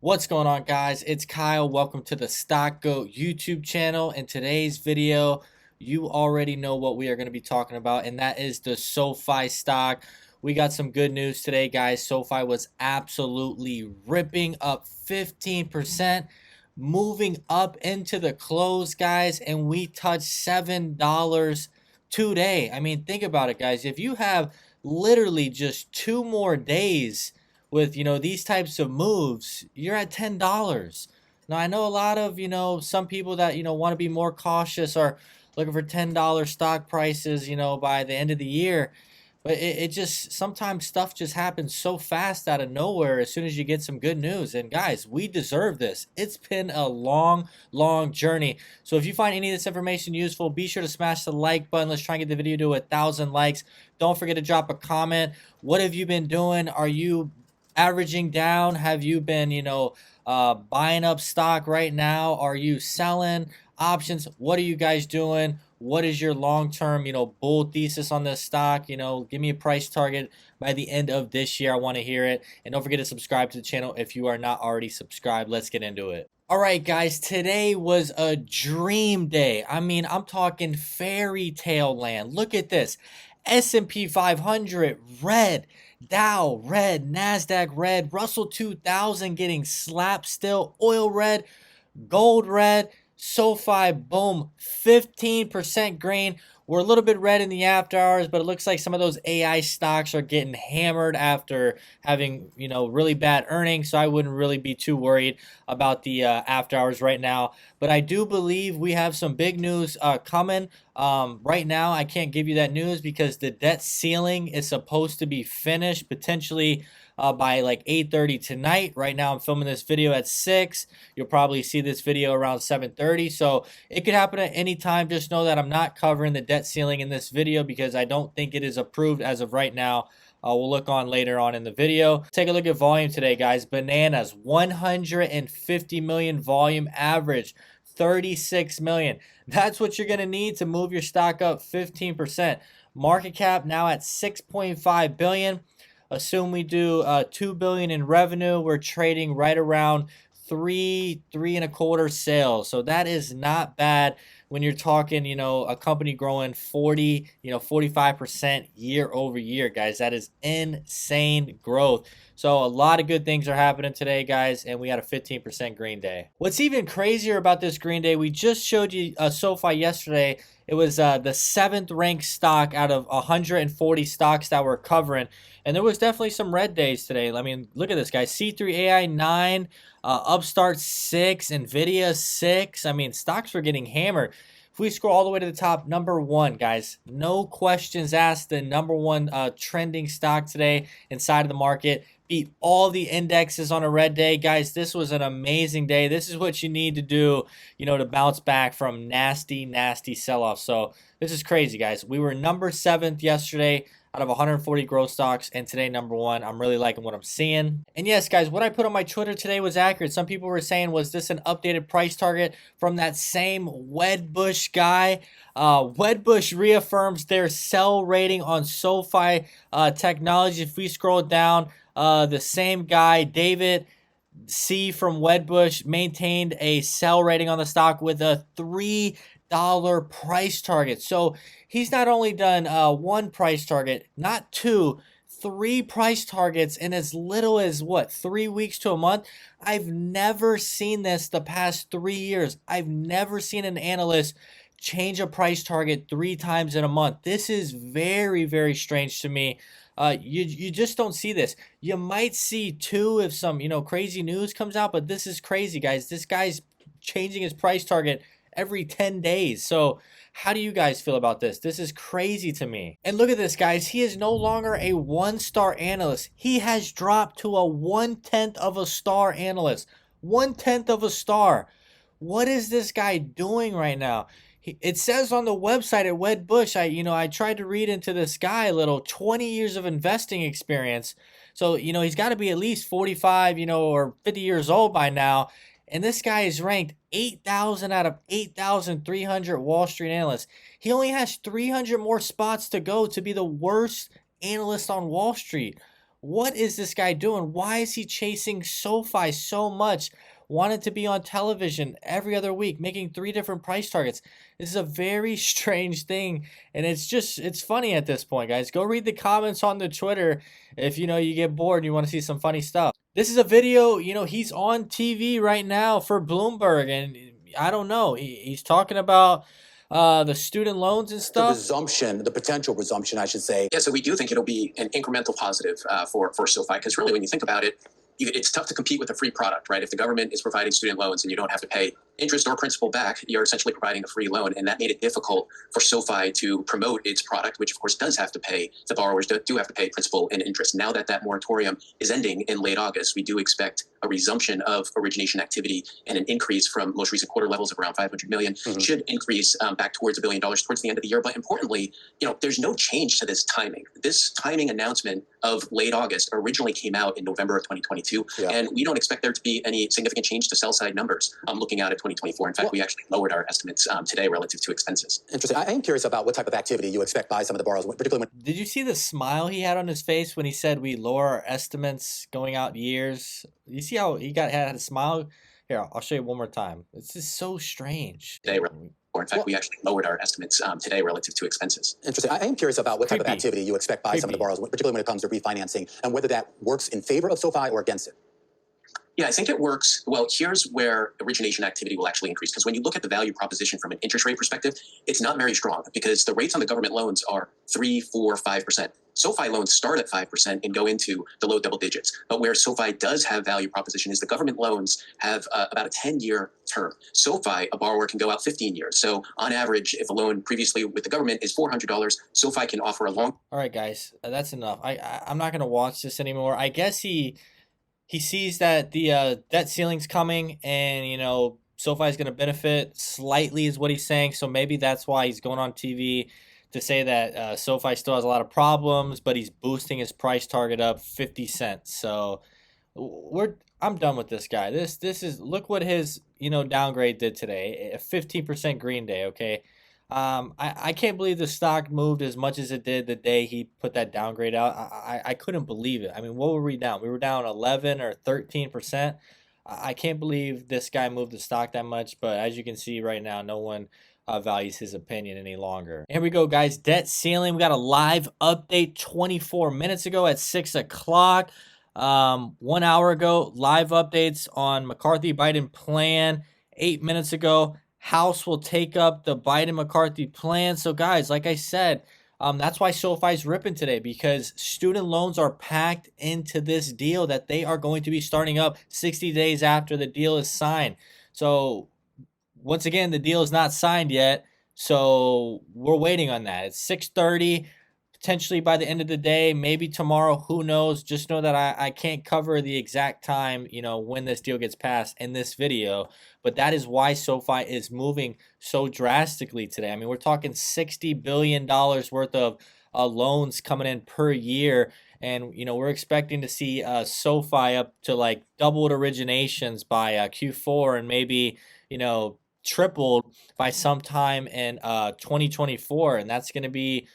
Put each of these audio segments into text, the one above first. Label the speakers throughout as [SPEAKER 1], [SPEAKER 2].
[SPEAKER 1] What's going on, guys? It's Kyle. Welcome to the Stock Goat YouTube channel. In today's video, you already know what we are going to be talking about, and that is the Sofi stock. We got some good news today, guys. Sofi was absolutely ripping up 15%, moving up into the close, guys, and we touched $7 today. I mean, think about it, guys. If you have literally just 2 more days with these types of moves, you're at $10. Now I know a lot of some people that want to be more cautious are looking for $10 stock prices by the end of the year, but it just sometimes stuff just happens so fast out of nowhere as soon as you get some good news. And guys, we deserve this. It's been a long journey. So if you find any of this information useful, be sure to smash the like button. Let's try and get the video to 1,000 likes. Don't forget to drop a comment. What have you been doing? Are you averaging down? Have you been buying up stock right now? Are you selling options? What are you guys doing? What is your long-term bull thesis on this stock? Give me a price target by the end of this year. I want to hear it. And don't forget to subscribe to the channel if you are not already subscribed. Let's get into it. All right, guys, today was a dream day. I mean, I'm talking fairy tale land. Look at this. S&P 500 red, Dow red, Nasdaq red, Russell 2000 getting slapped still, oil red, gold red, SoFi boom, 15% green. We're a little bit red in the after hours, but it looks like some of those AI stocks are getting hammered after having really bad earnings. So I wouldn't really be too worried about the after hours right now. But I do believe we have some big news coming. Right now, I can't give you that news because the debt ceiling is supposed to be finished potentially by like 8:30 tonight. Right now, I'm filming this video at 6. You'll probably see this video around 7:30. So it could happen at any time. Just know that I'm not covering the debt ceiling in this video because I don't think it is approved as of right now. We'll look on later on in the video. Take a look at volume today, guys. Bananas, 150 million volume average, 36 million. That's what you're going to need to move your stock up 15%. Market cap now at 6.5 billion. Assume we do 2 billion in revenue. We're trading right around three and a quarter sales. So that is not bad when you're talking, a company growing 45% year over year, guys. That is insane growth. So a lot of good things are happening today, guys, and we had a 15% green day. What's even crazier about this green day, we just showed you SoFi yesterday. It was the 7th ranked stock out of 140 stocks that we're covering. And there was definitely some red days today. I mean, look at this, guys. C3 AI 9, Upstart 6, NVIDIA 6. I mean, stocks were getting hammered. If we scroll all the way to the top, number 1, guys, no questions asked, the number 1 trending stock today inside of the market. Beat all the indexes on a red day. Guys, this was an amazing day. This is what you need to do, to bounce back from nasty sell-offs. So this is crazy, guys. We were number 7th yesterday out of 140 growth stocks, and today number 1. I'm really liking what I'm seeing. And yes, guys, what I put on my Twitter today was accurate. Some people were saying, was this an updated price target from that same Wedbush guy? Wedbush reaffirms their sell rating on SoFi Technology. If we scroll down, the same guy, David C from Wedbush, maintained a sell rating on the stock with a $3 price target. So he's not only done 1 price target, not 2, 3 price targets in as little as what, 3 weeks to a month. I've never seen this the past 3 years. I've never seen an analyst change a price target 3 times in a month. This is very strange to me. You just don't see this. You might see 2 if some crazy news comes out, but this is crazy, guys. This guy's changing his price target every 10 days. So how do you guys feel about this? This is crazy to me. And look at this, guys. He is no longer a 1-star analyst. He has dropped to a 1/10 of a star analyst. 1/10 of a star. What is this guy doing right now? It says on the website at Wedbush, I tried to read into this guy a little, 20 years of investing experience. So, he's got to be at least 45, or 50 years old by now. And this guy is ranked 8,000 out of 8,300 Wall Street analysts. He only has 300 more spots to go to be the worst analyst on Wall Street. What is this guy doing? Why is he chasing SoFi so much? Wanted to be on television every other week, making 3 different price targets. This is a very strange thing, and it's funny at this point, guys. Go read the comments on the Twitter if you get bored and you want to see some funny stuff. This is a video, he's on TV right now for Bloomberg, and I don't know. He's talking about the student loans and
[SPEAKER 2] The
[SPEAKER 1] stuff.
[SPEAKER 2] resumption, the potential resumption, I should say.
[SPEAKER 3] Yeah, so we do think it'll be an incremental positive for SoFi, because really, when you think about it, it's tough to compete with a free product, right? If the government is providing student loans and you don't have to pay interest or principal back, you're essentially providing a free loan, and that made it difficult for SoFi to promote its product, which of course does have to pay, the borrowers do have to pay principal and interest. Now that that moratorium is ending in late August, we do expect a resumption of origination activity and an increase from most recent quarter levels of around 500 million. Should increase back towards $1 billion towards the end of the year. But importantly, there's no change to this timing. This timing announcement of late August originally came out in November of 2022, and we don't expect there to be any significant change to sell side numbers looking out at 2024. In fact, we actually lowered our estimates today relative to expenses.
[SPEAKER 2] Interesting. I am curious about what type of activity you expect by some of the borrowers, particularly when...
[SPEAKER 1] Did you see the smile he had on his face when he said we lower our estimates going out years? You see how he had a smile? Here, I'll show you one more time. It's just so strange.
[SPEAKER 3] Today, or in fact, we actually lowered our estimates today relative to expenses.
[SPEAKER 2] Interesting. I am curious about what type of activity you expect by some of the borrowers, particularly when it comes to refinancing, and whether that works in favor of SoFi or against it.
[SPEAKER 3] Yeah, I think it works. Well, here's where origination activity will actually increase. Because when you look at the value proposition from an interest rate perspective, it's not very strong, because the rates on the government loans are 3, 4, 5%. SoFi loans start at 5% and go into the low double digits. But where SoFi does have value proposition is the government loans have about a 10-year term. SoFi, a borrower can go out 15 years. So on average, if a loan previously with the government is $400, SoFi can offer a long...
[SPEAKER 1] All right, guys, that's enough. I'm not going to watch this anymore. I guess he sees that the debt ceiling's coming, and SoFi is going to benefit slightly, is what he's saying. So maybe that's why he's going on TV to say that SoFi still has a lot of problems, but he's boosting his price target up 50 cents. So I'm done with this guy. This is, look what his downgrade did today. A 15% green day. Okay. I can't believe the stock moved as much as it did the day he put that downgrade out. I couldn't believe it. I mean, what were we down? We were down 11 or 13%. I can't believe this guy moved the stock that much, but as you can see right now, no one values his opinion any longer. Here we go, guys. Debt ceiling. We got a live update 24 minutes ago at 6 o'clock. 1 hour ago, live updates on McCarthy-Biden plan. 8 minutes ago, House will take up the Biden-McCarthy plan. So, guys, like I said, that's why SoFi's ripping today, because student loans are packed into this deal that they are going to be starting up 60 days after the deal is signed. So, once again, the deal is not signed yet, so we're waiting on that. It's 6:30. Potentially by the end of the day, maybe tomorrow, who knows? Just know that I can't cover the exact time, when this deal gets passed in this video. But that is why SoFi is moving so drastically today. I mean, we're talking $60 billion worth of loans coming in per year. And, we're expecting to see SoFi up to like doubled originations by Q4, and maybe, tripled by sometime in 2024. And that's going to be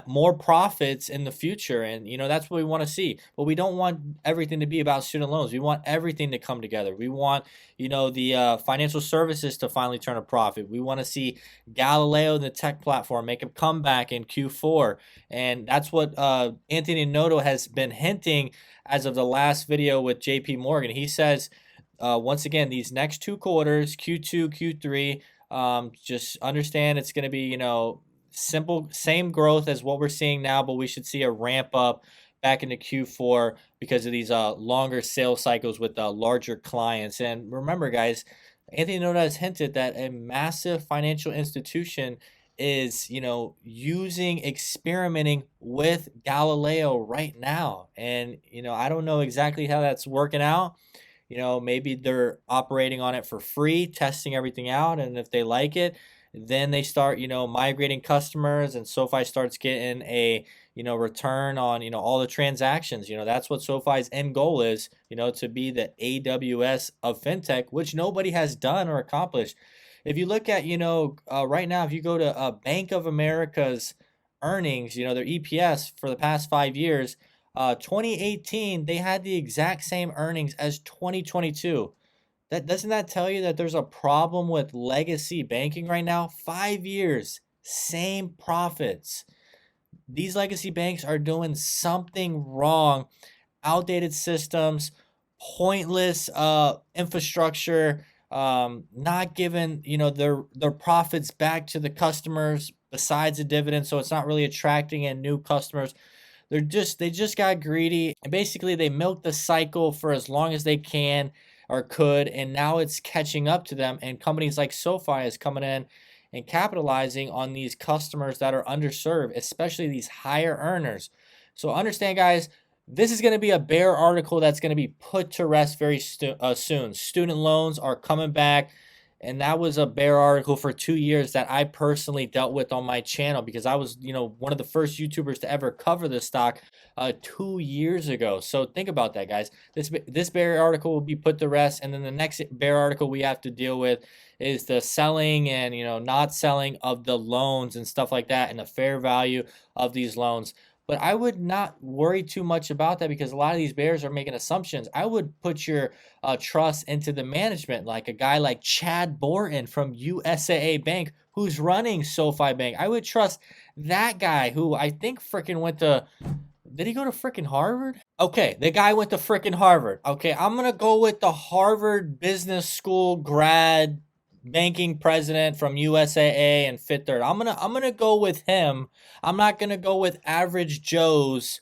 [SPEAKER 1] more profits in the future, and that's what we want to see. But we don't want everything to be about student loans. We want everything to come together. We want the financial services to finally turn a profit. We want to see Galileo, the tech platform, make a comeback in Q4, and that's what Anthony Noto has been hinting as of the last video with JP Morgan. He says once again, these next 2 quarters, Q2, Q3, just understand it's going to be simple, same growth as what we're seeing now, but we should see a ramp up back into Q4 because of these longer sales cycles with larger clients. And remember, guys, Anthony Noto has hinted that a massive financial institution is experimenting with Galileo right now, and I don't know exactly how that's working out. Maybe they're operating on it for free, testing everything out, and if they like it, then they start, migrating customers, and SoFi starts getting a, return on, all the transactions. That's what SoFi's end goal is, to be the AWS of fintech, which nobody has done or accomplished. If you look at, right now, if you go to Bank of America's earnings, their EPS for the past 5 years, 2018, they had the exact same earnings as 2022. That doesn't that tell you that there's a problem with legacy banking right now? 5 years, same profits. These legacy banks are doing something wrong. Outdated systems, pointless infrastructure, not giving their profits back to the customers besides the dividend, so it's not really attracting in new customers. They just got greedy, and basically they milked the cycle for as long as they can or could, and now it's catching up to them, and companies like SoFi is coming in and capitalizing on these customers that are underserved, especially these higher earners. So understand, guys, this is going to be a bear article that's going to be put to rest very soon. Student loans are coming back. And that was a bear article for 2 years that I personally dealt with on my channel, because I was, one of the first YouTubers to ever cover this stock 2 years ago. So think about that, guys. This bear article will be put to rest, and then the next bear article we have to deal with is the selling and not selling of the loans and stuff like that, and the fair value of these loans. But I would not worry too much about that, because a lot of these bears are making assumptions. I would put your trust into the management, like a guy like Chad Borton from USAA Bank, who's running SoFi Bank. I would trust that guy, who I think freaking went to, did he go to freaking Harvard? Okay, the guy went to freaking Harvard. Okay, I'm going to go with the Harvard Business School grad banking president from USAA and Fifth Third. I'm gonna go with him. I'm not gonna go with average Joe's,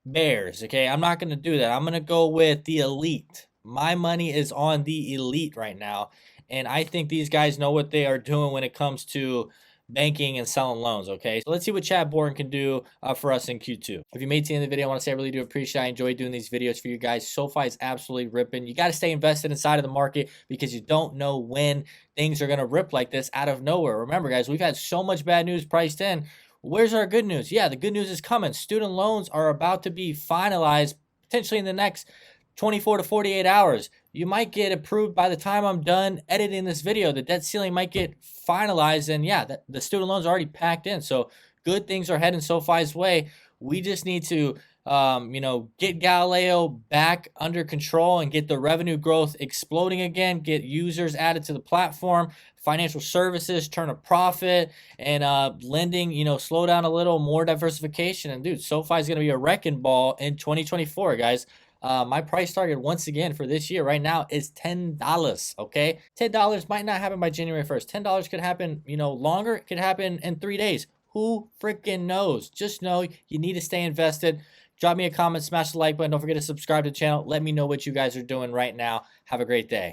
[SPEAKER 1] bears. Okay, I'm not gonna do that. I'm gonna go with the elite. My money is on the elite right now, and I think these guys know what they are doing when it comes to banking and selling loans. Okay, so let's see what Chad Borton can do for us in Q2. If you made it to the end of the video, I want to say I really do appreciate it. I enjoy doing these videos for you guys. SoFi is absolutely ripping. You got to stay invested inside of the market, because you don't know when things are going to rip like this out of nowhere. Remember, guys, we've had so much bad news priced in. Where's our good news? Yeah, the good news is coming. Student loans are about to be finalized potentially in the next 24 to 48 hours. You might get approved by the time I'm done editing this video. The debt ceiling might get finalized, and yeah, the student loans are already packed in. So good things are heading SoFi's way. We just need to, get Galileo back under control and get the revenue growth exploding again, get users added to the platform, financial services turn a profit, and lending, slow down a little, more diversification. And dude, SoFi is going to be a wrecking ball in 2024, guys. My price target once again for this year right now is $10. Okay, $10 might not happen by January 1st. $10 could happen, longer. It could happen in 3 days. Who freaking knows? Just know you need to stay invested. Drop me a comment, smash the like button. Don't forget to subscribe to the channel. Let me know what you guys are doing right now. Have a great day.